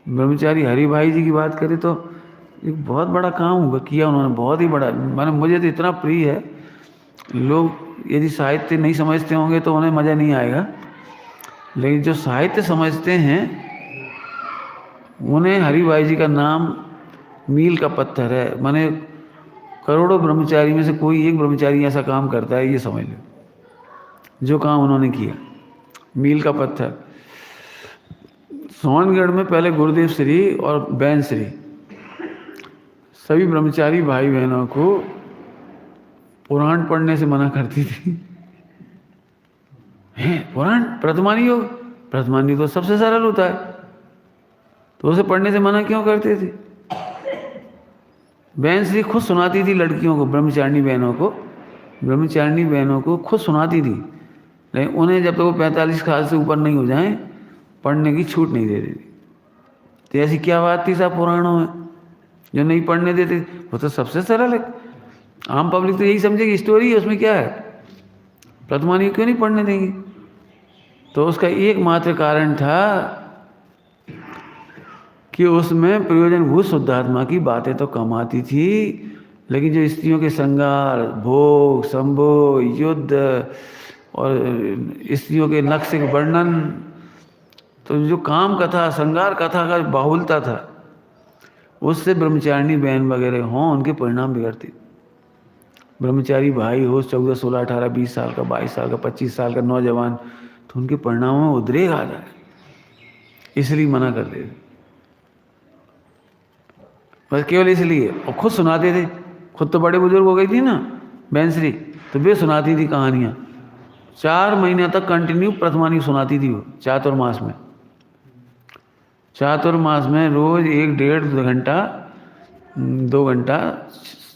ब्रह्मचारी हरि भाई जी की बात करें तो एक बहुत बड़ा काम हुआ किया उन्होंने, बहुत ही बड़ा। माने मुझे तो इतना प्रिय है। लोग यदि साहित्य नहीं समझते होंगे तो उन्हें मज़ा नहीं आएगा, लेकिन जो साहित्य समझते हैं उन्हें हरि भाई जी का नाम मील का पत्थर है। माने करोड़ों ब्रह्मचारी में से कोई एक ब्रह्मचारी ऐसा काम करता है, ये समझ लो। जो काम उन्होंने किया, मील का पत्थर। सोनगढ़ में पहले गुरुदेव श्री और बैन श्री सभी ब्रह्मचारी भाई बहनों को पुराण पढ़ने से मना करती थी। हैं पुराण, प्रथमान योग, प्रथमान योग तो सबसे सरल होता है, तो उसे पढ़ने से मना क्यों करते थे? बहन श्री खुद सुनाती थी लड़कियों को, ब्रह्मचारिणी बहनों को, ब्रह्मचारिणी बहनों को खुद सुनाती थी, लेकिन उन्हें जब तक वो 45 साल से ऊपर नहीं हो जाएं पढ़ने की छूट नहीं दे देती। तो ऐसी क्या बात थी साहब पुराणों में जो नहीं पढ़ने देते? वो तो सबसे सरल है, आम पब्लिक तो यही समझेगी स्टोरी है, उसमें क्या है, प्रथमानी क्यों नहीं पढ़ने देंगे? तो उसका एकमात्र कारण था कि उसमें प्रयोजनभूत शुद्धात्मा की बातें तो कम आती थी, लेकिन जो स्त्रियों के श्रृंगार, भोग, संभोग, युद्ध और स्त्रियों के नक्शे के वर्णन, तो जो काम कथा, श्रृंगार कथा का बाहुलता था, उससे ब्रह्मचारिणी बहन वगैरह हों उनके परिणाम बिगड़ते। ब्रह्मचारी भाई हो 14, 16, 18, 20 साल का, 22 साल का, 25 साल का नौजवान, तो उनके परिणामों में उद्रेक आ जाए, इसलिए मना कर देते, बस केवल इसलिए। और खुद सुनाते थे, खुद तो बड़े बुजुर्ग हो गई थी ना बहनश्री, तो वे सुनाती थी कहानियाँ। 4 महीने तक कंटिन्यू प्रथमानी सुनाती थी वो, चातुर्मास में। चातुर्मास में रोज 1, 1.5 घंटा, 2 घंटा,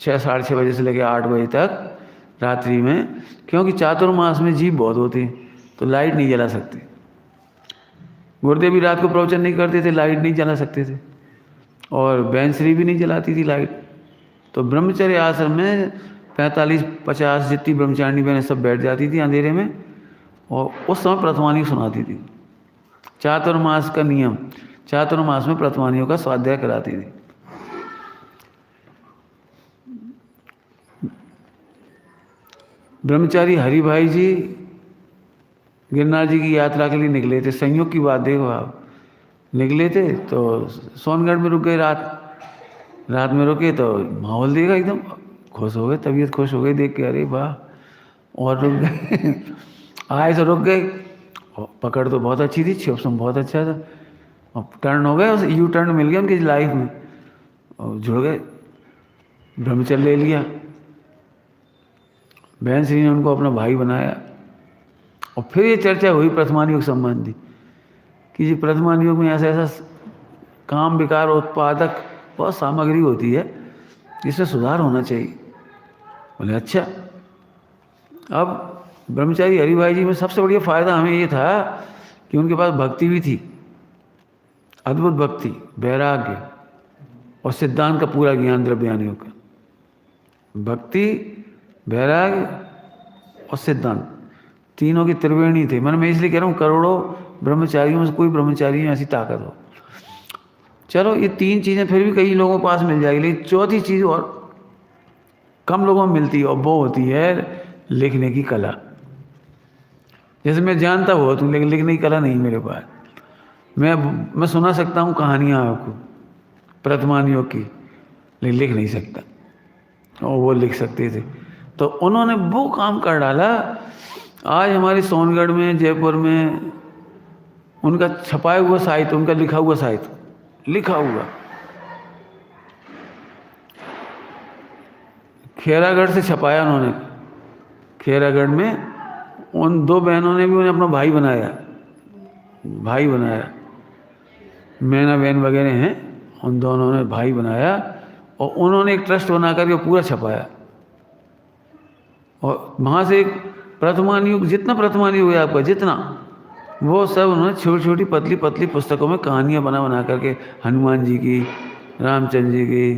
6, साढ़े 6 बजे से लेकर 8 बजे तक रात्रि में, क्योंकि चातुर्मास में जीव बहुत होते हैं तो लाइट नहीं जला सकते। गुरुदेव भी रात को प्रवचन नहीं करते थे, लाइट नहीं जला सकते थे, और बहनश्री भी नहीं जलाती थी लाइट। तो ब्रह्मचर्य आश्रम में 45-50 जितनी ब्रह्मचारिणी बहनें सब बैठ जाती थी अंधेरे में, और उस समय प्रथमानी सुनाती थी। चातुर्मास का नियम, चातुर्मास में प्रथमानियों का स्वाध्याय कराती थी। ब्रह्मचारी हरि भाई जी गिरनार जी की यात्रा के लिए निकले थे। संयोग की बात देखो आप, निकले थे तो सोनगढ़ में रुक गए, रात में रुके तो माहौल देखा, एकदम खुश हो गए, तबीयत खुश हो गई देख के, अरे वाह, और रुक गए। आए तो रुक गए, पकड़ तो बहुत अच्छी थी, छिपसम बहुत अच्छा था, और टर्न हो गए, उस यू टर्न मिल गया उनकी लाइफ में, और जुड़ गए, ब्रह्मचर्य ले लिया। बहन श्री ने उनको अपना भाई बनाया। और फिर ये चर्चा हुई प्रथमान योग संबंधी कि जी प्रथमान योग में ऐसा ऐसा काम विकार उत्पादक बहुत सामग्री होती है जिसमें सुधार होना चाहिए। बोले अच्छा। अब ब्रह्मचारी हरिभाई जी में सबसे बढ़िया फायदा हमें ये था कि उनके पास भक्ति भी थी, अद्भुत भक्ति, वैराग्य और सिद्धांत का पूरा ज्ञान द्रव्यान योग का। भक्ति, वैराग्य और सिद्धांत तीनों की त्रिवेणी थे। मैं इसलिए कह रहा हूँ करोड़ों ब्रह्मचारियों में से कोई ब्रह्मचारी में ऐसी ताकत हो। चलो ये 3 चीज़ें फिर भी कई लोगों के पास मिल जाएगी, लेकिन चौथी चीज़ और कम लोगों में मिलती है, और वो होती है लिखने की कला। जैसे मैं जानता हुआ तुम, लेकिन लिखने की कला नहीं मेरे पास। मैं सुना सकता हूँ कहानियाँ आपको प्रथमान योग की, लेकिन लिख नहीं सकता, और वो लिख सकते थे। तो उन्होंने वो काम कर डाला। आज हमारे सोनगढ़ में, जयपुर में उनका छपाया हुआ साहित्य, उनका लिखा हुआ साहित्य, लिखा हुआ खेरागढ़ से छपाया उन्होंने। खेरागढ़ में उन 2 बहनों ने भी उन्हें अपना भाई बनाया, मैना बहन वगैरह हैं, उन दोनों ने भाई बनाया, और उन्होंने एक ट्रस्ट बना करके पूरा छपाया। और वहाँ से एक प्रथमान युग, जितना प्रथमान युग है आपका, जितना, वो सब उन्होंने छोटी छोटी पतली पतली पुस्तकों में कहानियाँ बना बना करके, हनुमान जी की, रामचंद्र जी की,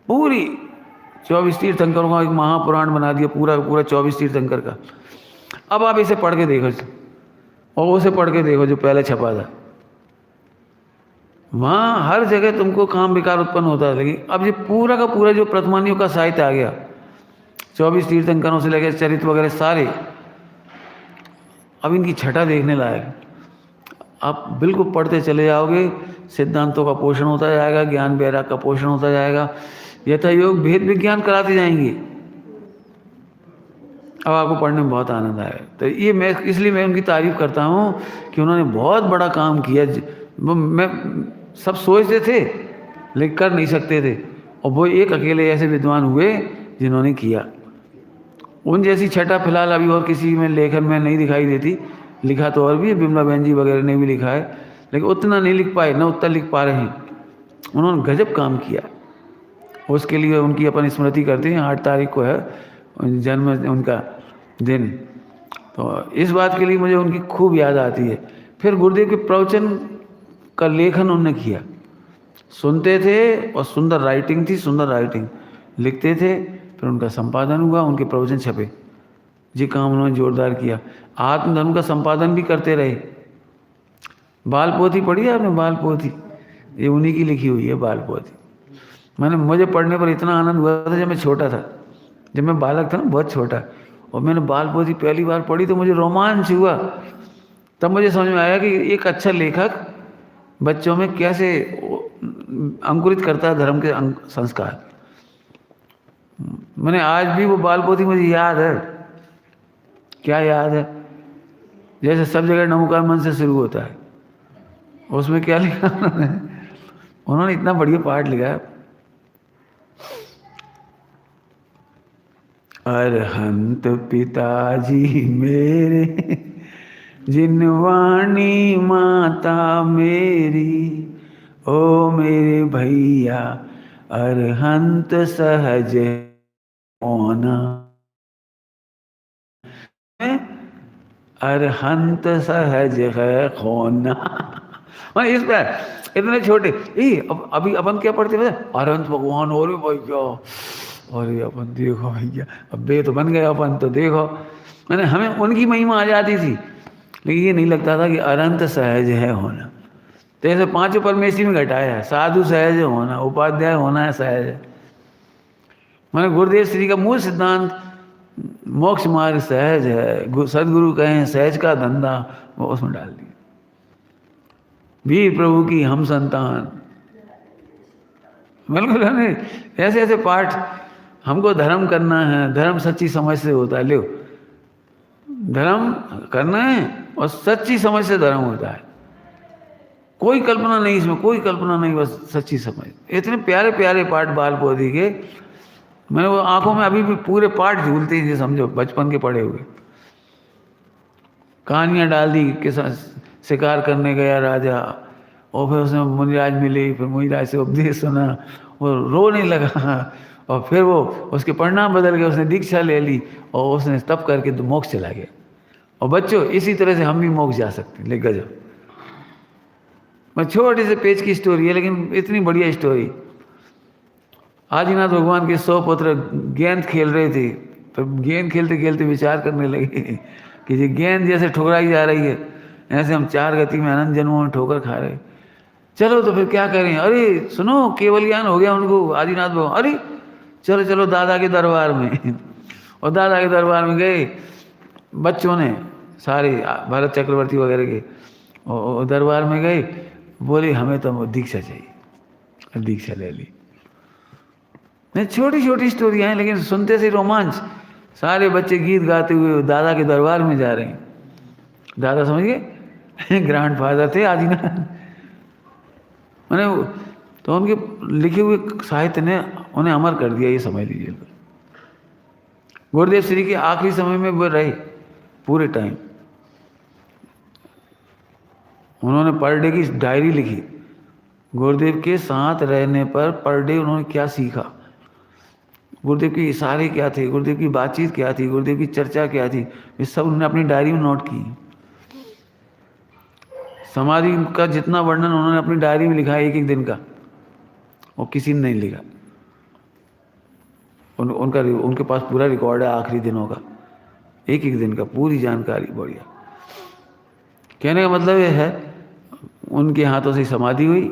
पूरी 24 तीर्थंकरों का एक महापुराण बना दिया, पूरा पूरा 24 तीर्थंकर का। अब आप इसे पढ़ के देखो, और उसे पढ़ के देखो जो पहले छपा था, वहाँ हर जगह तुमको काम विकार उत्पन्न होता है। लेकिन अब ये पूरा का पूरा जो प्रथमानियों का साहित्य आ गया, 24 तीर्थंकरों से लेकर चरित्र वगैरह सारे, अब इनकी छटा देखने लायक। आप बिल्कुल पढ़ते चले जाओगे, सिद्धांतों का पोषण होता जाएगा, ज्ञान वैराग का पोषण होता जाएगा, यथा योग भेद विज्ञान कराते जाएंगे। अब आपको पढ़ने में बहुत आनंद आएगा। तो ये इसलिए मैं उनकी तारीफ करता हूँ कि उन्होंने बहुत बड़ा काम किया। मैं सब सोचते थे लेकिन कर नहीं सकते थे, और वो एक अकेले ऐसे विद्वान हुए जिन्होंने किया। उन जैसी छटा फिलहाल अभी और किसी में लेखन में नहीं दिखाई देती। लिखा तो और भी है, बिमला बहन जी वगैरह ने भी लिखा है, लेकिन उतना नहीं लिख पाए, न उतना लिख पा रहे हैं। उन्होंने गजब काम किया। उसके लिए उनकी अपन स्मृति करते हैं। 8 तारीख को है जन्म उनका दिन, तो इस बात के लिए मुझे उनकी खूब याद आती है। फिर गुरुदेव के प्रवचन का लेखन उन्होंने किया, सुनते थे और सुंदर राइटिंग थी, सुंदर राइटिंग लिखते थे। फिर उनका संपादन हुआ, उनके प्रवचन छपे। जी काम उन्होंने जोरदार किया। आत्मधर्म का संपादन भी करते रहे। बाल पोथी पढ़ी है आपने? बाल पोथी ये उन्हीं की लिखी हुई है, बाल पोथी। मुझे पढ़ने पर इतना आनंद हुआ था जब मैं छोटा था, जब मैं बालक था ना, बहुत छोटा, और मैंने बाल पोथी पहली बार पढ़ी तो मुझे रोमांच हुआ। तब मुझे समझ में आया कि एक अच्छा लेखक बच्चों में कैसे अंकुरित करता है धर्म के संस्कार। मैंने आज भी वो बाल पोथी मुझे याद है। क्या याद है? जैसे सब जगह नमोकार मन से शुरू होता है, उसमें क्या लिखा उन्होंने इतना बढ़िया पाठ लिखा है। अरहंत पिताजी मेरे, जिनवाणी माता मेरी, ओ मेरे भैया अरहंत सहज होना, अरहंत सहज है खोना। इस पर इतने छोटे अभी अपन क्या पढ़ते हैं? अरहंत भगवान, और भैया, और अपन देखो भैया, अब बे तो बन गए अपन, तो देखो मैंने हमें उनकी महिमा आ जाती थी, लेकिन ये नहीं लगता था कि अनंत सहज है होना। तो ऐसे 5 परमेश्वरी में घटाया है, साधु सहज होना, उपाध्याय होना है सहज है। मैंने गुरुदेव श्री का मूल सिद्धांत मोक्ष मार्ग सहज है, सदगुरु कहें सहज का धंधा, वो उसमें डाल दिया। वीर प्रभु की हम संतान, बिल्कुल ऐसे ऐसे पाठ। हमको धर्म करना है, धर्म सच्ची समझ से होता है। लो, धर्म करना है और सच्ची समझ से धर्म होता है। कोई कल्पना नहीं इसमें, कोई कल्पना नहीं, बस सच्ची समझ। इतने प्यारे प्यारे पाठ बाल पोथी के, मैंने वो आंखों में अभी भी पूरे पाठ झूलते ही, समझो बचपन के पढ़े हुए। कहानियाँ डाल दी कि शिकार करने गया राजा, और फिर उसने मुनिराज मिली, फिर मुनिराज से उपदेश सुना, वो रोने लगा, और फिर वो उसके परिणाम बदल गए, उसने दीक्षा ले ली और उसने तप करके तो मोक्ष चला गया। और बच्चों इसी तरह से हम भी मोक्ष जा सकते हैं। ले गजब, मैं छोटे से पेज की स्टोरी है, लेकिन इतनी बढ़िया स्टोरी। आदिनाथ भगवान के 100 पुत्र गेंद खेल रहे थे, तो गेंद खेलते खेलते विचार करने लगे कि ये गेंद जैसे ठुकराई जा रही है, ऐसे हम 4 गति में अनंत जन्मों में ठोकर खा रहे, चलो तो फिर क्या करें। अरे सुनो, केवल ज्ञान हो गया उनको आदिनाथ भगवान, अरे चलो चलो दादा के दरबार में। और दादा के दरबार में गए बच्चों ने, सारे भरत चक्रवर्ती वगैरह के, और दरबार में गए, बोले हमें तो दीक्षा चाहिए, दीक्षा ले ली। नहीं, छोटी छोटी स्टोरियाँ हैं, लेकिन सुनते से रोमांच। सारे बच्चे गीत गाते हुए दादा के दरबार में जा रहे हैं। दादा समझ गए, ग्रैंड फादर थे आदिनाथ। मैंने तो उनके लिखे हुए साहित्य ने उन्हें अमर कर दिया, ये समझ लीजिए। गुरुदेव श्री के आखिरी समय में वो रहे पूरे टाइम। उन्होंने पर डे की डायरी लिखी, गुरुदेव के साथ रहने पर पर डे उन्होंने क्या सीखा, गुरुदेव के इशारे क्या थे, गुरुदेव की बातचीत क्या थी, गुरुदेव की चर्चा क्या थी, ये सब उन्होंने अपनी डायरी में नोट की। समाधि का जितना वर्णन उन्होंने अपनी डायरी में लिखा है, एक एक दिन का, और किसी ने नहीं लिखा। उनके पास पूरा रिकॉर्ड है आखिरी दिनों का, एक एक दिन का पूरी जानकारी, बढ़िया। कहने का मतलब यह है, उनके हाथों से समाधि हुई,